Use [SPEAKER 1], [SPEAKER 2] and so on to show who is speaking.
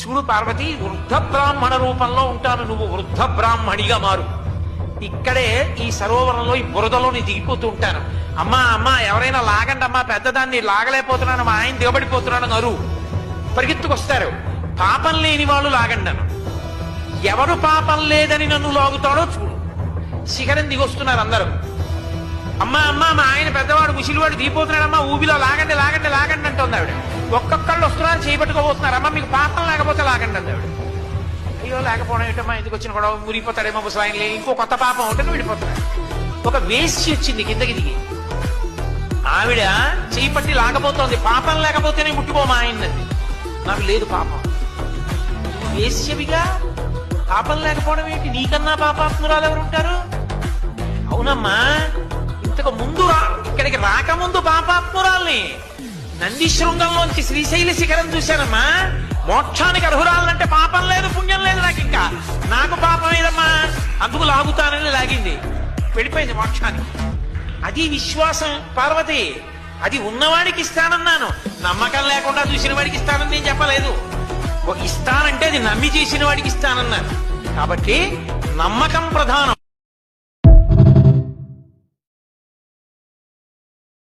[SPEAKER 1] చూడు పార్వతి, వృద్ధ బ్రాహ్మణ రూపంలో ఉంటాను, నువ్వు వృద్ధ బ్రాహ్మణిగా మారు. ఇక్కడే ఈ సరోవరంలో ఈ బురదలోని దిగిపోతూ ఉంటాను. అమ్మా అమ్మా ఎవరైనా లాగండి అమ్మా, పెద్దదాన్ని లాగలేకపోతున్నాను, మా ఆయన దిగబడిపోతున్నాను అరు. పరిగెత్తుకొస్తారు. పాపం లేని వాళ్ళు లాగండి అను. ఎవరు పాపం లేదని నన్ను లాగుతాడో చూడు. శిఖరం దిగొస్తున్నారు అందరూ. అమ్మా అమ్మా మా ఆయన పెద్దవాడు ముసిలివాడు దిగిపోతున్నాడమ్మా, ఊబిలో లాగండి లాగండి లాగండి అంటుంది ఆవిడ. ఒక్కొక్కళ్ళు వస్తున్నారు, చేయబట్టుకోబోతున్నారు. అమ్మ మీకు పాపం లేకపోతే లాగండి అంది ఆవిడ. అయ్యో లేకపోవడం ఏంటమ్మా, ఎందుకు వచ్చిన కూడా మురిగిపోతాడేమో ముసలాయనలే, ఇంకో కొత్త పాపం ఉంటుంది విడిపోతున్నాడు. ఒక వేశ్య వచ్చింది కిందకి దిగి. ఆవిడ చేయి పట్టి లాగబోతోంది. పాపం లేకపోతేనే ముట్టుకో మా ఆయన్నది. నాకు లేదు పాపం. వేశ్యవిగా పాపం లేకపోవడం ఏంటి? నీకన్నా పాపాత్మురాలు ఎవరు ఉంటారు? అవునమ్మా, ఇంతకు ముందు ఇక్కడికి రాకముందు పాపాత్మురాల్ని నంది శృంగంలోంచి శ్రీశైల శిఖరం చూశానమ్మా. మోక్షానికి అర్హురాలంటే పాపం లేదు పుణ్యం లేదు నాకు. ఇంకా నాకు పాపం ఏదమ్మా, అందుకు లాగుతానని లాగింది, వెళ్ళిపోయింది మోక్షానికి. అది విశ్వాసం పార్వతి. అది ఉన్నవాడికి ఇస్తానన్నాను, నమ్మకం లేకుండా చూసిన వాడికి ఇస్తానని నేను చెప్పలేదు. ఇస్తానంటే అది నమ్మి చేసిన వాడికి ఇస్తానన్నాను. కాబట్టి నమ్మకం ప్రధానం.